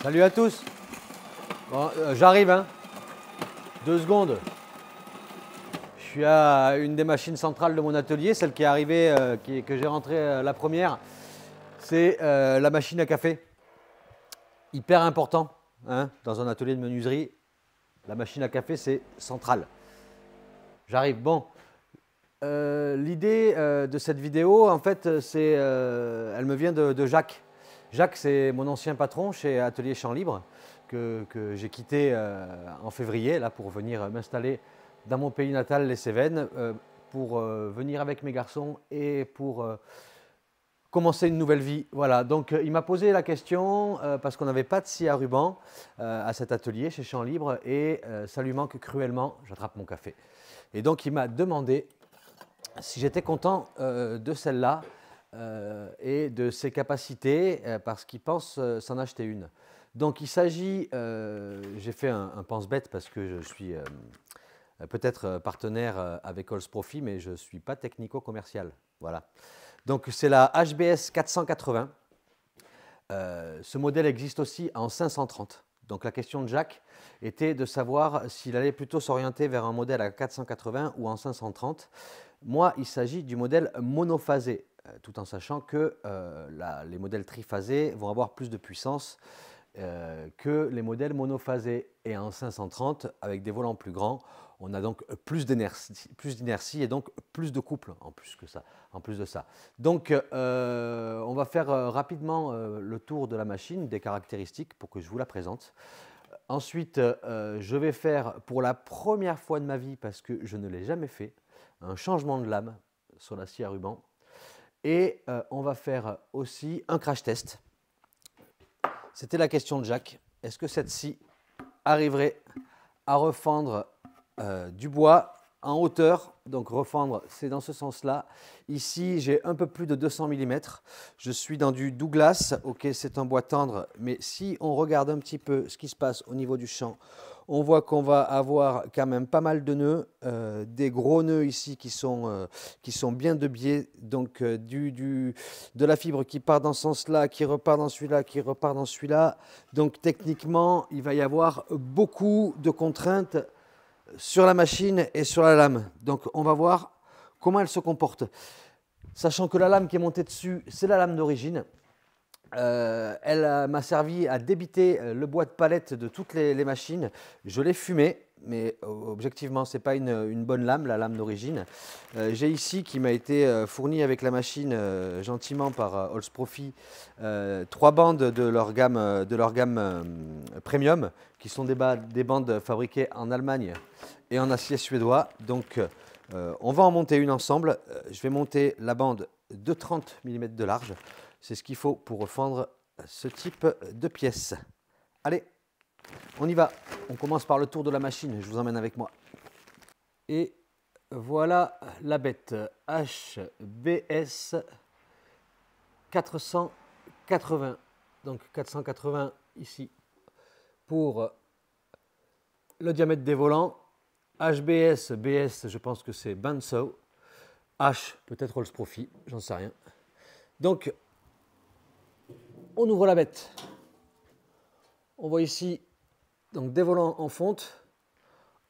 Salut à tous. Bon, j'arrive, hein. 2 secondes. Je suis à une des machines centrales de mon atelier, celle qui est arrivée, que j'ai rentrée la première. C'est la machine à café. Hyper important, hein, dans un atelier de menuiserie. La machine à café, c'est central. J'arrive. Bon, l'idée de cette vidéo, en fait, elle me vient de Jacques. Jacques, c'est mon ancien patron chez Atelier Champ Libre que j'ai quitté en février là, pour venir m'installer dans mon pays natal, les Cévennes, pour venir avec mes garçons et pour commencer une nouvelle vie. Voilà, donc il m'a posé la question parce qu'on n'avait pas de scie à ruban à cet atelier chez Champ Libre et ça lui manque cruellement. J'attrape mon café. Et donc il m'a demandé si j'étais content de celle-là et de ses capacités parce qu'il pense s'en acheter une. Donc il s'agit, j'ai fait un pense-bête parce que je suis peut-être partenaire avec Halls Profit, mais je ne suis pas technico-commercial. Voilà. Donc c'est la HBS 480. Ce modèle existe aussi en 530. Donc la question de Jacques était de savoir s'il allait plutôt s'orienter vers un modèle à 480 ou en 530. Moi, il s'agit du modèle monophasé, tout en sachant que les modèles triphasés vont avoir plus de puissance que les modèles monophasés. Et en 530, avec des volants plus grands, on a donc plus d'inertie et donc plus de couple en plus de ça. Donc, on va faire rapidement le tour de la machine, des caractéristiques pour que je vous la présente. Ensuite, je vais faire pour la première fois de ma vie, parce que je ne l'ai jamais fait, un changement de lame sur la scie à ruban. Et on va faire aussi un crash test. C'était la question de Jacques. Est-ce que cette scie arriverait à refendre du bois en hauteur? Donc refendre, c'est dans ce sens-là. Ici, j'ai un peu plus de 200 mm. Je suis dans du Douglas. Ok, c'est un bois tendre, mais si on regarde un petit peu ce qui se passe au niveau du champ, on voit qu'on va avoir quand même pas mal de nœuds, des gros nœuds ici qui sont bien de biais, donc de la fibre qui part dans ce sens-là, qui repart dans celui-là, qui repart dans celui-là. Donc techniquement, il va y avoir beaucoup de contraintes sur la machine et sur la lame. Donc on va voir comment elle se comporte. Sachant que la lame qui est montée dessus, c'est la lame d'origine. Elle m'a servi à débiter le bois de palette de toutes les machines. Je l'ai fumé, mais objectivement, ce n'est pas une bonne lame, la lame d'origine. J'ai ici, qui m'a été fournie avec la machine gentiment par Halls Profit, 3 bandes de leur gamme premium, qui sont des bandes fabriquées en Allemagne et en acier suédois. Donc, on va en monter une ensemble. Je vais monter la bande de 30 mm de large. C'est ce qu'il faut pour refendre ce type de pièces. Allez, on y va. On commence par le tour de la machine. Je vous emmène avec moi. Et voilà la bête HBS 480. Donc 480 ici pour le diamètre des volants. HBS, BS, je pense que c'est Banso. H, peut-être Halls Profit, j'en sais rien. Donc, on ouvre la bête. On voit ici donc des volants en fonte,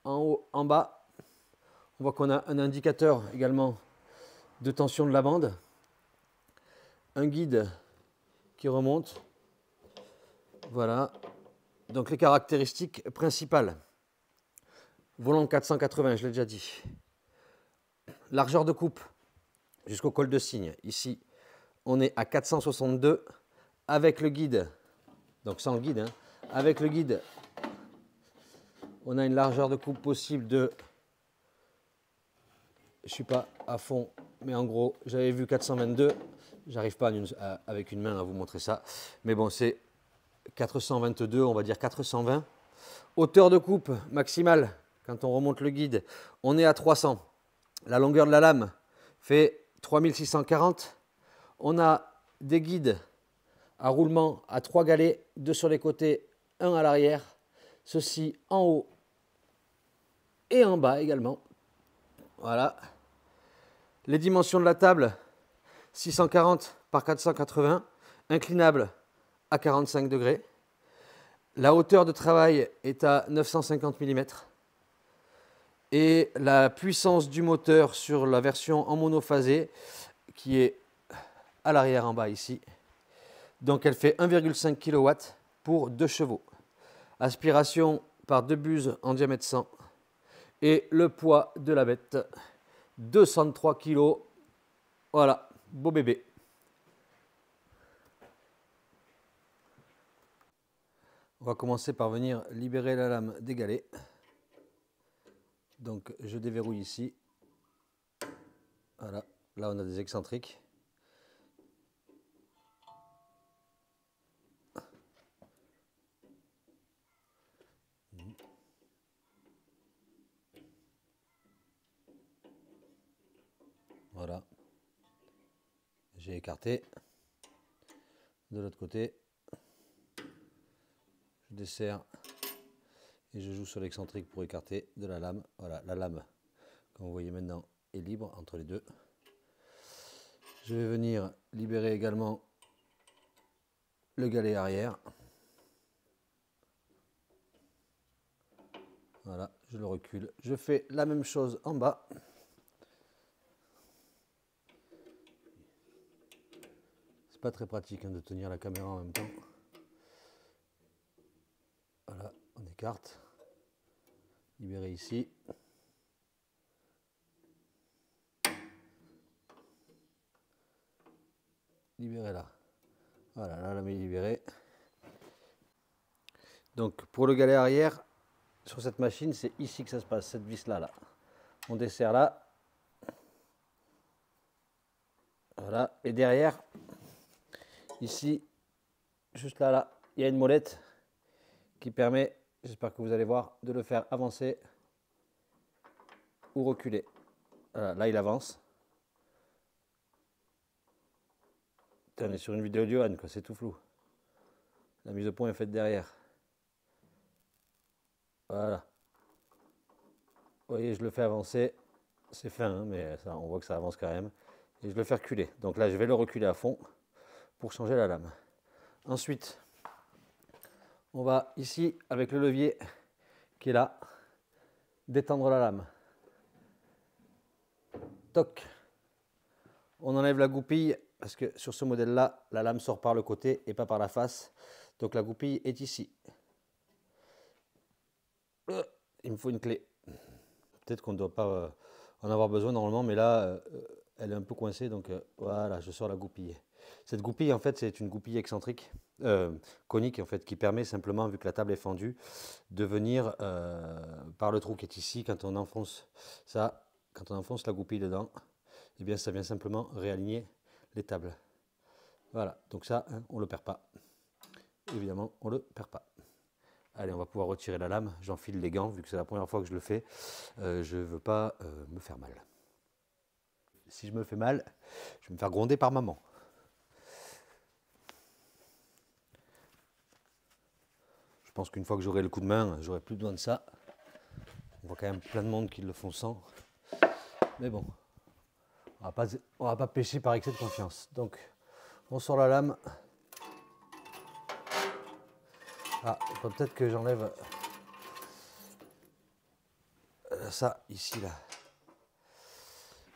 en haut, en bas. On voit qu'on a un indicateur également de tension de la bande, un guide qui remonte. Voilà. Donc les caractéristiques principales. Volant 480, je l'ai déjà dit. Largeur de coupe jusqu'au col de cygne. Ici, on est à 462 avec le guide. Donc sans le guide, hein. Avec le guide, on a une largeur de coupe possible de, je ne suis pas à fond, mais en gros, j'avais vu 422. J'arrive pas avec une main à vous montrer ça. Mais bon, c'est 422, on va dire 420. Hauteur de coupe maximale, quand on remonte le guide, on est à 300. La longueur de la lame fait 3640. On a des guides à roulement à 3 galets, 2 sur les côtés, 1 à l'arrière. Ceci en haut et en bas également. Voilà. Les dimensions de la table, 640 par 480, inclinable à 45 degrés. La hauteur de travail est à 950 mm. Et la puissance du moteur sur la version en monophasé, qui est à l'arrière en bas ici, donc elle fait 1,5 kW pour 2 chevaux. Aspiration par 2 buses en diamètre 100. Et le poids de la bête, 203 kg. Voilà, beau bébé. On va commencer par venir libérer la lame des galets. Donc je déverrouille ici. Voilà, là on a des excentriques. Voilà. J'ai écarté. De l'autre côté, je desserre et je joue sur l'excentrique pour écarter de la lame. Voilà, la lame, comme vous voyez maintenant, est libre entre les deux. Je vais venir libérer également le galet arrière. Voilà, je le recule. Je fais la même chose en bas. C'est pas très pratique hein, de tenir la caméra en même temps. Voilà, on écarte. Libérer ici. Libérer là. Voilà, la lame est libérée. Donc pour le galet arrière, sur cette machine, c'est ici que ça se passe, cette vis-là. Là. On desserre là. Voilà, et derrière, ici, juste là, là, il y a une molette qui permet, j'espère que vous allez voir, de le faire avancer ou reculer. Voilà, là, il avance. Putain, on est sur une vidéo du Johan, quoi, c'est tout flou. La mise au point est faite derrière. Voilà. Vous voyez, je le fais avancer. C'est fin, hein, mais ça, on voit que ça avance quand même. Et je le fais reculer. Donc là, je vais le reculer à fond pour changer la lame. Ensuite, on va ici, avec le levier qui est là, détendre la lame. Toc. On enlève la goupille parce que sur ce modèle-là, la lame sort par le côté et pas par la face. Donc la goupille est ici. Il me faut une clé. Peut-être qu'on ne doit pas en avoir besoin normalement, mais là, elle est un peu coincée. Donc voilà, je sors la goupille. Cette goupille, en fait, c'est une goupille excentrique, conique, en fait, qui permet simplement, vu que la table est fendue, de venir par le trou qui est ici, quand on enfonce ça, quand on enfonce la goupille dedans, eh bien, ça vient simplement réaligner les tables. Voilà, donc ça, hein, on ne le perd pas. Évidemment, on ne le perd pas. Allez, on va pouvoir retirer la lame. J'enfile les gants, vu que c'est la première fois que je le fais. Je ne veux pas me faire mal. Si je me fais mal, je vais me faire gronder par maman. Je pense qu'une fois que j'aurai le coup de main, j'aurai plus besoin de ça. On voit quand même plein de monde qui le font sans. Mais bon, on va pas pêcher par excès de confiance. Donc, on sort la lame. Ah, il faut peut-être que j'enlève ça ici là.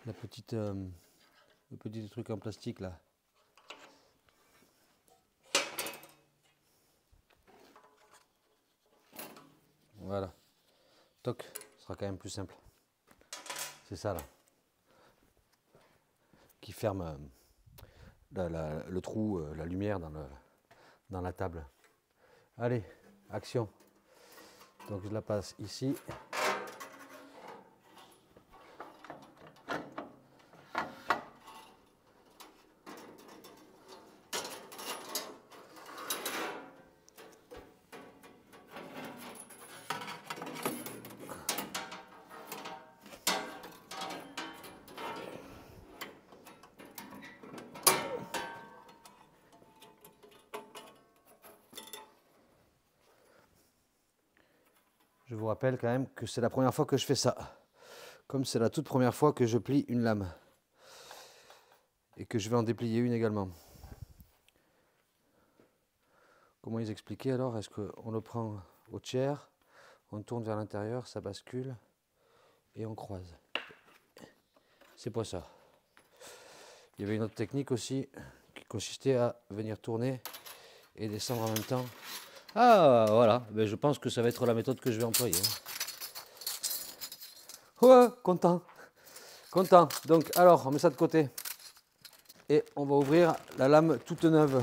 La petite, le petit truc en plastique là. Voilà. Toc, ce sera quand même plus simple. C'est ça là. Qui ferme le trou, la lumière dans la table. Allez, action. Donc je la passe ici. Je vous rappelle quand même que c'est la première fois que je fais ça. Comme c'est la toute première fois que je plie une lame. Et que je vais en déplier une également. Comment ils expliquaient alors? Est-ce qu'on le prend au tiers, on tourne vers l'intérieur, ça bascule et on croise? C'est pas ça. Il y avait une autre technique aussi qui consistait à venir tourner et descendre en même temps. Ah voilà, ben, je pense que ça va être la méthode que je vais employer. Ouais, content. Content. Donc alors, on met ça de côté. Et on va ouvrir la lame toute neuve.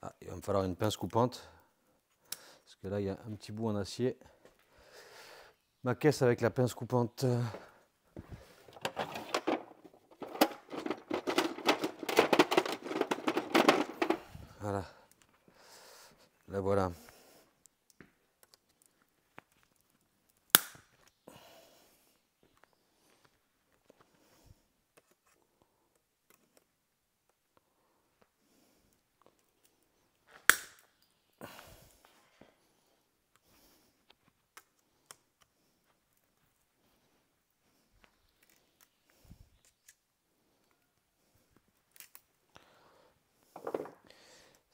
Ah, il va me falloir une pince coupante. Parce que là, il y a un petit bout en acier. Ma caisse avec la pince coupante. Voilà. La voilà.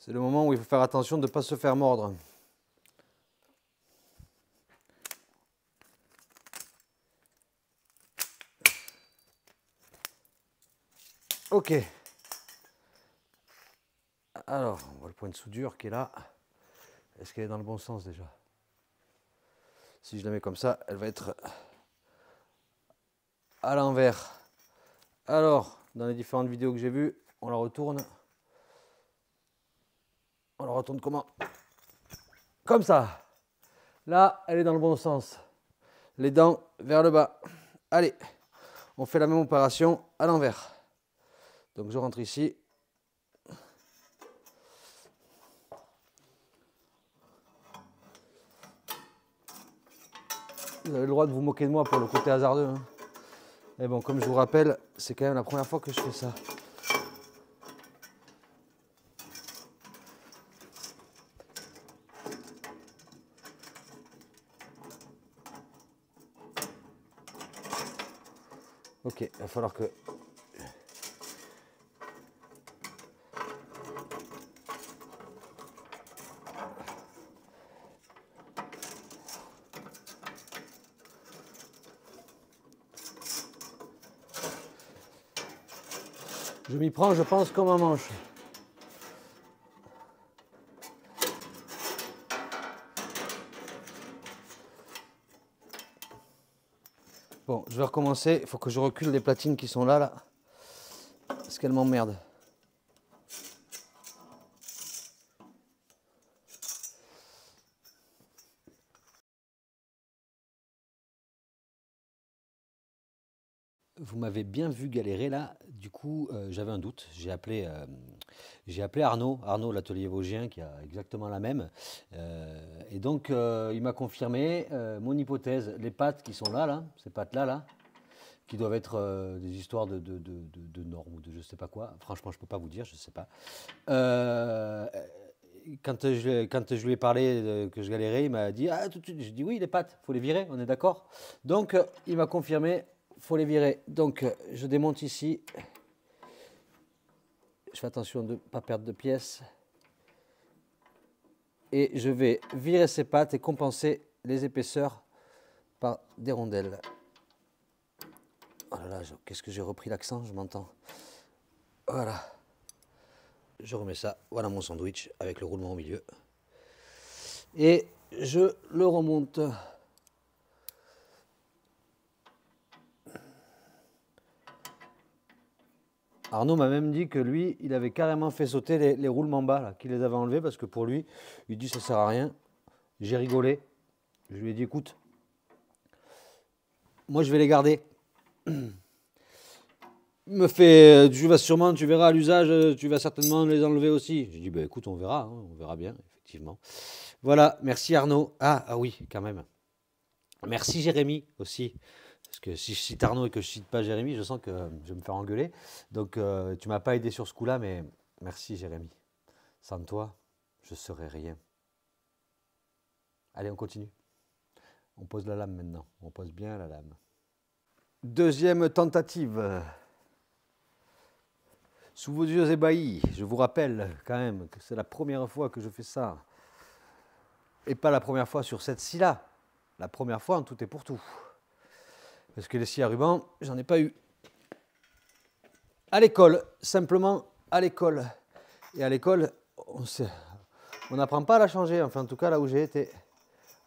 C'est le moment où il faut faire attention de ne pas se faire mordre. Ok. Alors, on voit le point de soudure qui est là. Est-ce qu'elle est dans le bon sens déjà? Si je la mets comme ça, elle va être à l'envers. Alors, dans les différentes vidéos que j'ai vues, on la retourne. On la retourne comment? Comme ça. Là, elle est dans le bon sens. Les dents vers le bas. Allez, on fait la même opération à l'envers. Donc je rentre ici. Vous avez le droit de vous moquer de moi pour le côté hasardeux. Hein. Mais bon, comme je vous rappelle, c'est quand même la première fois que je fais ça. Ok, il va falloir que... Je m'y prends, je pense, comme un manche. Bon, je vais recommencer. Il faut que je recule les platines qui sont là. Parce qu'elles m'emmerdent. Vous m'avez bien vu galérer là, du coup j'avais un doute, j'ai appelé Arnaud l'atelier vosgien qui a exactement la même, et donc il m'a confirmé mon hypothèse, les pattes qui sont là, ces pattes là, qui doivent être des histoires de normes ou de je sais pas quoi, franchement je peux pas vous dire, je sais pas. Quand je lui ai parlé que je galérais, il m'a dit ah tout de suite, j'ai dit oui les pattes, faut les virer, on est d'accord. Donc il m'a confirmé. Faut les virer. Donc, je démonte ici. Je fais attention de ne pas perdre de pièces. Et je vais virer ces pattes et compenser les épaisseurs par des rondelles. Oh là là, qu'est-ce que j'ai repris l'accent, je m'entends. Voilà. Je remets ça. Voilà mon sandwich avec le roulement au milieu. Et je le remonte. Arnaud m'a même dit que lui, il avait carrément fait sauter les roulements bas, qu'il les avait enlevés, parce que pour lui, il dit ça sert à rien. J'ai rigolé. Je lui ai dit, écoute, moi je vais les garder. Il me fait, tu verras à l'usage, tu vas certainement les enlever aussi. J'ai dit, bah, écoute, on verra bien, effectivement. Voilà, merci Arnaud. Ah oui, quand même. Merci Jérémy aussi. Parce que si je cite Arnaud et que je cite pas Jérémy, je sens que je vais me faire engueuler. Donc tu m'as pas aidé sur ce coup-là, mais merci Jérémy. Sans toi, je serais rien. Allez, on continue. On pose la lame maintenant. On pose bien la lame. Deuxième tentative. Sous vos yeux ébahis, je vous rappelle quand même que c'est la première fois que je fais ça. Et pas la première fois sur cette scie-là. La première fois en tout et pour tout. Parce que les scies à ruban, j'en ai pas eu. À l'école, simplement à l'école. Et à l'école, on n'apprend pas à la changer, enfin en tout cas là où j'ai été.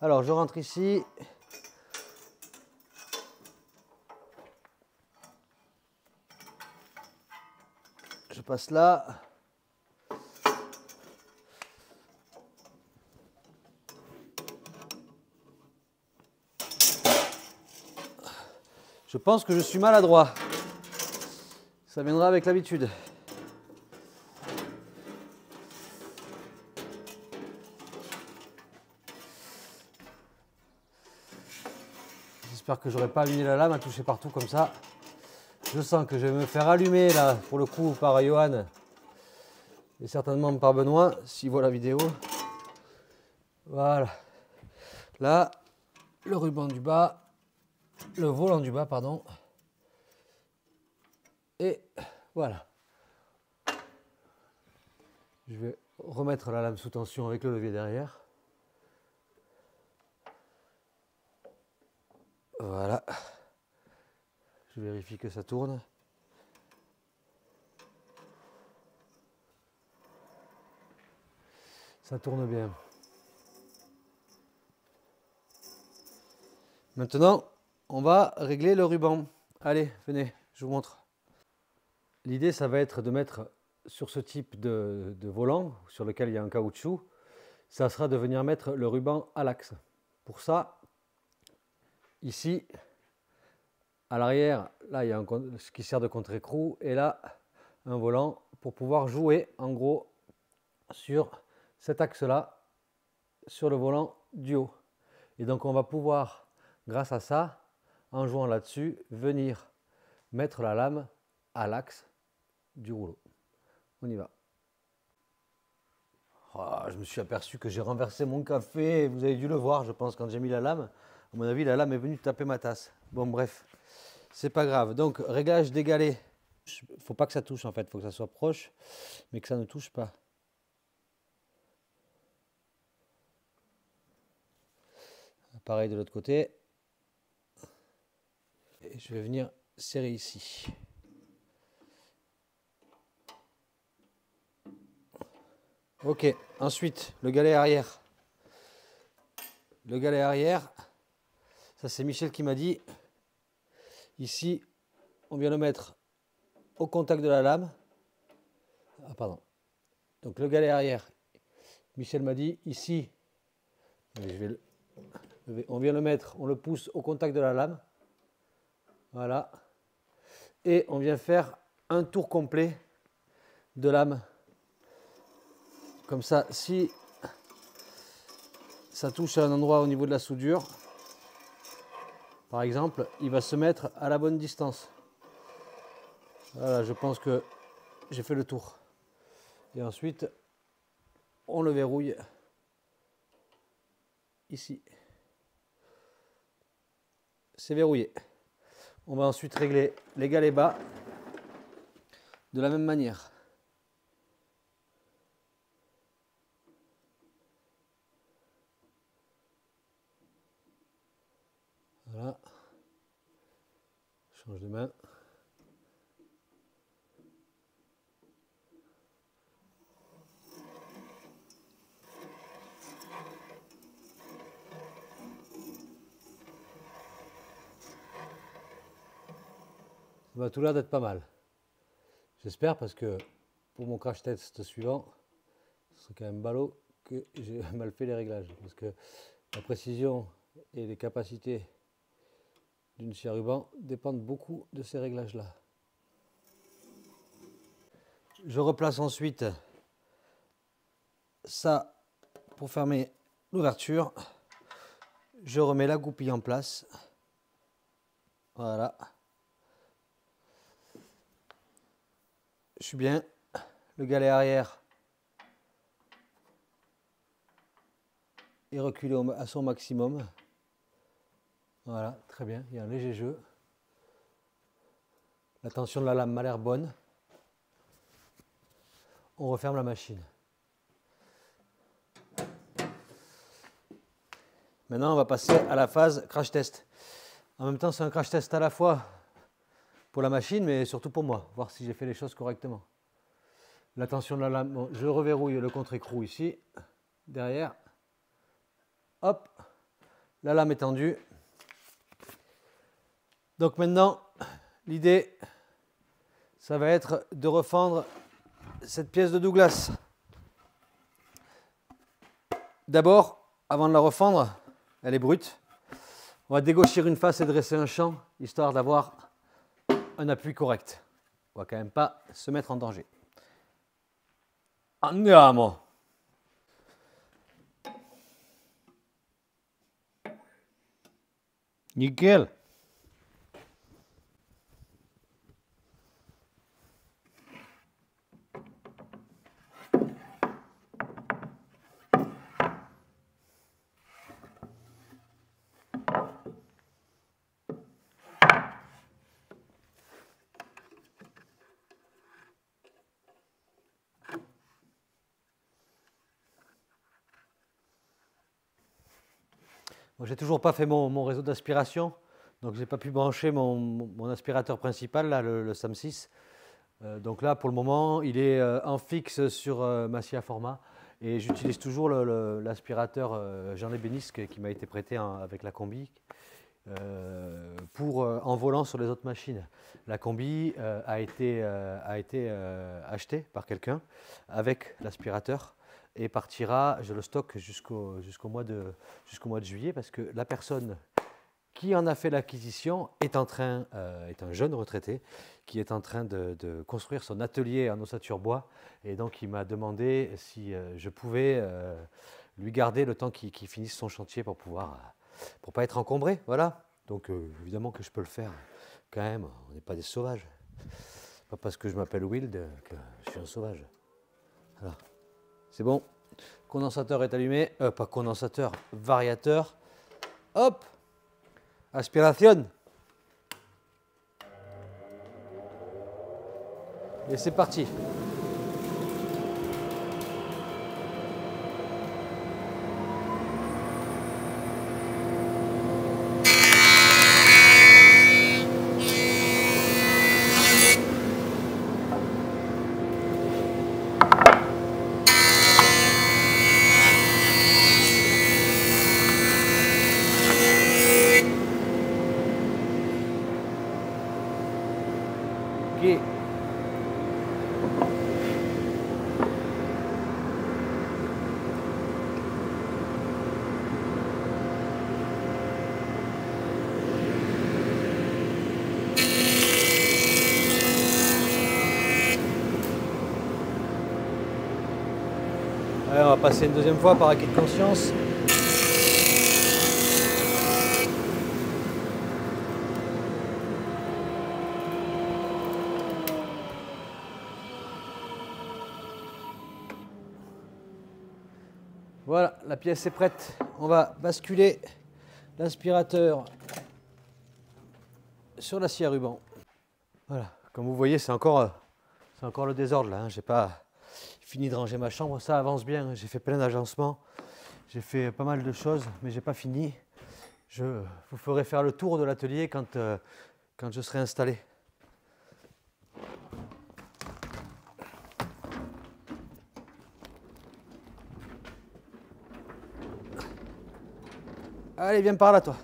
Alors je rentre ici. Je passe là. Je pense que je suis maladroit. Ça viendra avec l'habitude. J'espère que j'aurai pas abîmé la lame à toucher partout comme ça. Je sens que je vais me faire allumer là, pour le coup, par Johan. Et certainement par Benoît, s'il voit la vidéo. Voilà. Là, le ruban du bas, le volant du bas, pardon. Et voilà. Je vais remettre la lame sous tension avec le levier derrière. Voilà. Je vérifie que ça tourne. Ça tourne bien. Maintenant, on va régler le ruban. Allez, venez, je vous montre. L'idée, ça va être de mettre sur ce type de volant, sur lequel il y a un caoutchouc, ça sera de venir mettre le ruban à l'axe. Pour ça, ici, à l'arrière, là, il y a ce qui sert de contre-écrou, et là, un volant pour pouvoir jouer, en gros, sur cet axe-là, sur le volant du haut. Et donc, on va pouvoir, grâce à ça, en jouant là-dessus, venir mettre la lame à l'axe du rouleau. On y va. Oh, je me suis aperçu que j'ai renversé mon café. Vous avez dû le voir, je pense, quand j'ai mis la lame. À mon avis, la lame est venue taper ma tasse. Bon, bref, c'est pas grave. Donc, réglage d'égaler. Il ne faut pas que ça touche, en fait. Il faut que ça soit proche, mais que ça ne touche pas. Pareil de l'autre côté. Et je vais venir serrer ici. Ok, ensuite, le galet arrière. Le galet arrière, ça c'est Michel qui m'a dit. Ici, on vient le mettre au contact de la lame. Ah, pardon. Donc le galet arrière, Michel m'a dit, ici, on vient le mettre, on le pousse au contact de la lame. Voilà. Et on vient faire un tour complet de lame. Comme ça, si ça touche à un endroit au niveau de la soudure, par exemple, il va se mettre à la bonne distance. Voilà, je pense que j'ai fait le tour. Et ensuite, on le verrouille ici. C'est verrouillé. On va ensuite régler les galets bas de la même manière. Voilà. Je change de main. Ça va tout l'air d'être pas mal. J'espère, parce que pour mon crash test suivant, ce serait quand même ballot que j'ai mal fait les réglages. Parce que la précision et les capacités d'une scie à ruban dépendent beaucoup de ces réglages-là. Je replace ensuite ça pour fermer l'ouverture. je remets la goupille en place. Voilà. Je suis bien. Le galet arrière est reculé à son maximum. Voilà, très bien. Il y a un léger jeu. La tension de la lame m'a l'air bonne. On referme la machine. Maintenant, on va passer à la phase crash test. En même temps, c'est un crash test à la fois pour la machine, mais surtout pour moi, voir si j'ai fait les choses correctement. La tension de la lame, bon, je reverrouille le contre-écrou ici, derrière. Hop, la lame est tendue. Donc maintenant, l'idée, ça va être de refendre cette pièce de Douglas. D'abord, avant de la refendre, elle est brute. On va dégauchir une face et dresser un champ, histoire d'avoir un appui correct. On va quand même pas se mettre en danger. Andiamo! Nickel! Bon, j'ai toujours pas fait mon réseau d'aspiration, donc j'ai pas pu brancher mon aspirateur principal, là, le SAM 6. Donc là, pour le moment, il est en fixe sur Massia Format et j'utilise toujours l'aspirateur Jean Lébenis qui m'a été prêté avec la combi pour en volant sur les autres machines. La combi a été achetée par quelqu'un avec l'aspirateur et partira, je le stocke jusqu'au mois de juillet parce que la personne qui en a fait l'acquisition est un jeune retraité qui est en train de construire son atelier en ossature bois et donc il m'a demandé si je pouvais lui garder le temps qu'il finisse son chantier pour pas être encombré, voilà. Donc évidemment que je peux le faire quand même, on n'est pas des sauvages. Pas parce que je m'appelle Wild que je suis un sauvage. Voilà. C'est bon, condensateur est allumé, pas condensateur, variateur. Hop, aspiration. Et c'est parti. Ok. Allez, on va passer une deuxième fois par acquis de conscience. Voilà, la pièce est prête. On va basculer l'aspirateur sur la scie à ruban. Voilà, comme vous voyez, c'est encore le désordre là. J'ai pas fini de ranger ma chambre, ça avance bien. J'ai fait plein d'agencements, j'ai fait pas mal de choses, mais j'ai pas fini. Je vous ferai faire le tour de l'atelier quand je serai installé. Allez, viens par là, toi.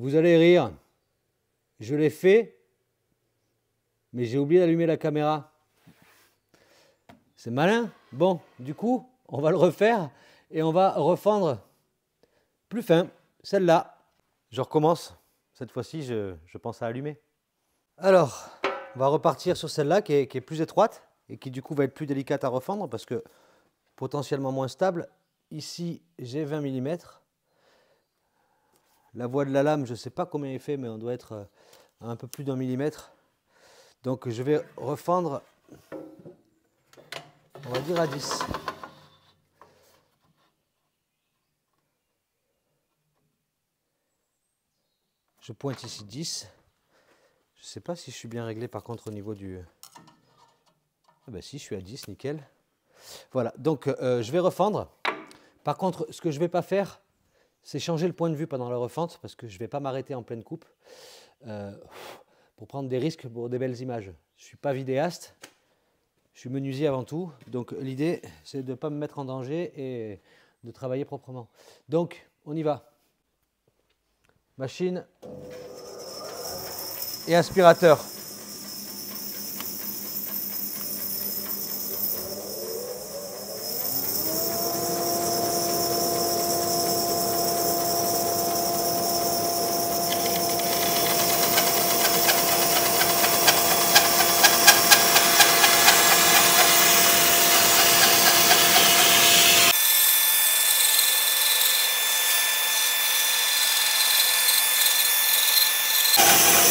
Vous allez rire. Je l'ai fait, mais j'ai oublié d'allumer la caméra. C'est malin. Bon, du coup, on va le refaire et on va refendre plus fin, celle-là. Je recommence. Cette fois-ci, je pense à allumer. Alors, on va repartir sur celle-là qui est plus étroite et qui du coup va être plus délicate à refendre parce que potentiellement moins stable. Ici, j'ai 20 mm. La voie de la lame, je ne sais pas combien il fait, mais on doit être à un peu plus d'un millimètre. Donc je vais refendre, on va dire à 10. Je pointe ici 10. Je ne sais pas si je suis bien réglé par contre au niveau du... Ah ben si, je suis à 10, nickel. Voilà, donc je vais refendre. Par contre, ce que je ne vais pas faire, c'est changer le point de vue pendant la refente parce que je ne vais pas m'arrêter en pleine coupe pour prendre des risques pour des belles images. Je ne suis pas vidéaste, je suis menuisier avant tout. Donc l'idée, c'est de ne pas me mettre en danger et de travailler proprement. Donc, on y va. Machine et aspirateur.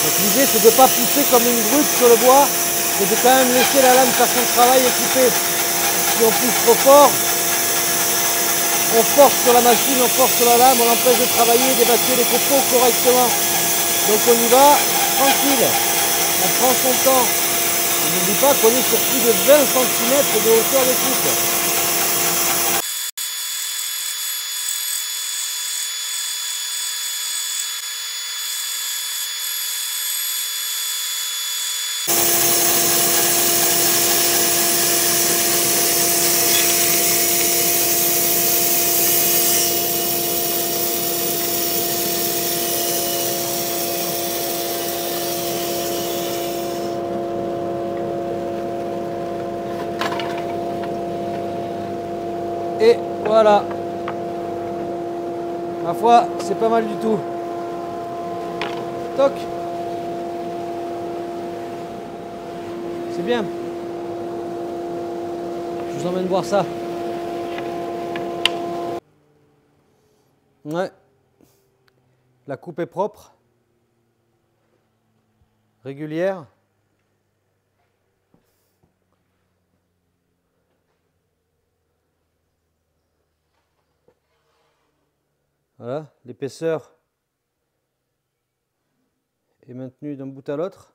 Donc l'idée c'est de ne pas pousser comme une brute sur le bois, c'est de quand même laisser la lame faire son travail et couper. Si on pousse trop fort, on force sur la machine, on force sur la lame, on l'empêche de travailler, d'évacuer les copeaux correctement. Donc on y va tranquille, on prend son temps. On n'oublie pas qu'on est sur plus de 20 cm de hauteur de coupe. Et voilà. Ma foi, c'est pas mal du tout. Toc. C'est bien. Je vous emmène voir ça. Ouais. La coupe est propre. Régulière. Voilà, l'épaisseur est maintenue d'un bout à l'autre.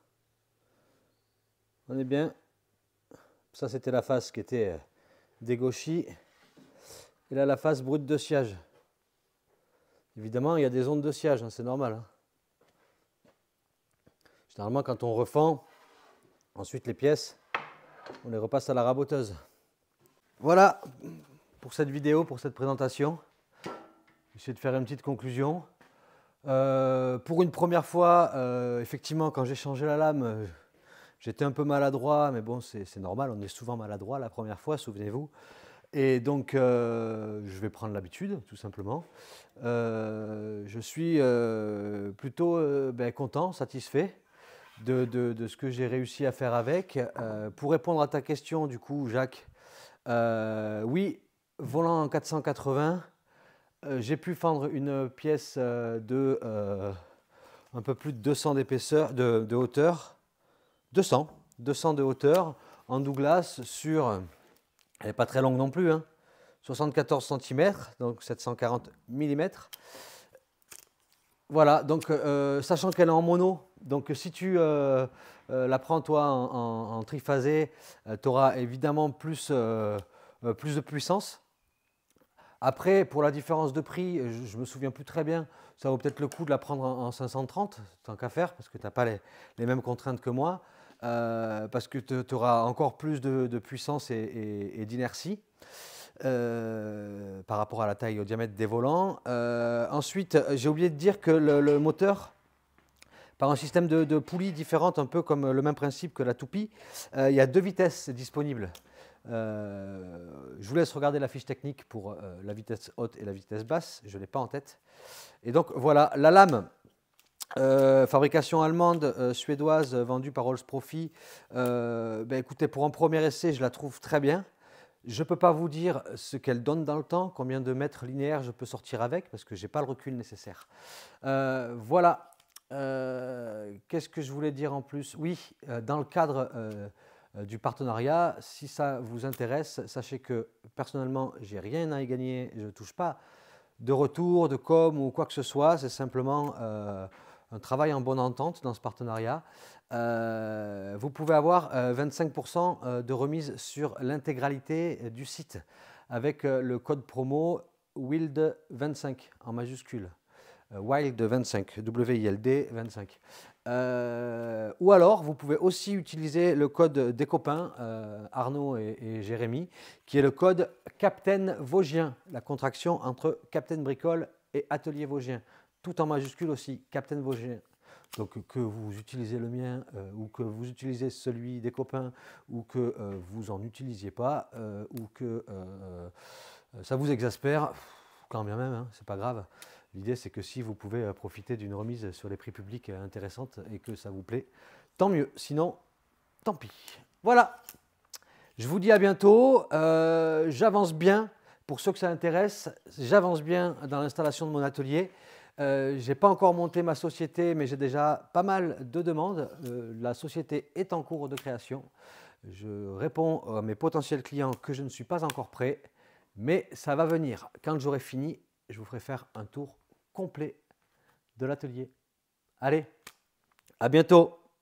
On est bien. Ça, c'était la face qui était dégauchie. Et là, la face brute de sciage. Évidemment, il y a des ondes de sciage, hein, c'est normal. Hein. Généralement, quand on refend, ensuite les pièces, on les repasse à la raboteuse. Voilà pour cette vidéo, pour cette présentation. J'essaie de faire une petite conclusion. Pour une première fois, effectivement, quand j'ai changé la lame, j'étais un peu maladroit, mais bon, c'est normal, on est souvent maladroit la première fois, souvenez-vous. Et donc, je vais prendre l'habitude, tout simplement. Je suis plutôt content, satisfait de ce que j'ai réussi à faire avec. Pour répondre à ta question, du coup, Jacques, oui, volant en 480, j'ai pu fendre une pièce de un peu plus de 200 d'épaisseur, de hauteur, 200 de hauteur, en Douglas sur, elle n'est pas très longue non plus, hein, 74 cm, donc 740 mm. Voilà, donc sachant qu'elle est en mono, donc si tu la prends toi en triphasé, tu auras évidemment plus de puissance. Après, pour la différence de prix, je ne me souviens plus très bien, ça vaut peut-être le coup de la prendre en 530, tant qu'à faire, parce que tu n'as pas les mêmes contraintes que moi, parce que tu auras encore plus de puissance et d'inertie. par rapport à la taille, au diamètre des volants. Ensuite, j'ai oublié de dire que le moteur, par un système de poulies différentes, un peu comme le même principe que la toupie, il y a 2 vitesses disponibles. Je vous laisse regarder la fiche technique pour la vitesse haute et la vitesse basse, je ne l'ai pas en tête. Et donc voilà, la lame, fabrication allemande, suédoise, vendue par Rolls Profi. Écoutez, pour un premier essai, je la trouve très bien. Je ne peux pas vous dire ce qu'elle donne dans le temps, combien de mètres linéaires je peux sortir avec, parce que je n'ai pas le recul nécessaire. Voilà. Qu'est-ce que je voulais dire en plus? Oui, dans le cadre du partenariat, si ça vous intéresse, sachez que personnellement, j'ai rien à y gagner, je ne touche pas de retour, de com ou quoi que ce soit, c'est simplement un travail en bonne entente dans ce partenariat. Vous pouvez avoir 25% de remise sur l'intégralité du site avec le code promo WILD25 en majuscule. WILD25, W-I-L-D 25. Ou alors, vous pouvez aussi utiliser le code des copains, Arnaud et Jérémy, qui est le code Captain Vosgien, la contraction entre Captain Bricole et Atelier Vosgien, tout en majuscule aussi, Captain Vosgien. Donc que vous utilisez le mien ou que vous utilisez celui des copains ou que vous n'en utilisiez pas ou que ça vous exaspère, quand bien même, hein, c'est pas grave. L'idée, c'est que si vous pouvez profiter d'une remise sur les prix publics intéressante et que ça vous plaît, tant mieux. Sinon, tant pis. Voilà. Je vous dis à bientôt. J'avance bien. Pour ceux que ça intéresse, j'avance bien dans l'installation de mon atelier. Je n'ai pas encore monté ma société, mais j'ai déjà pas mal de demandes. La société est en cours de création. Je réponds à mes potentiels clients que je ne suis pas encore prêt, mais ça va venir. Quand j'aurai fini, je vous ferai faire un tour complet de l'atelier. Allez, à bientôt!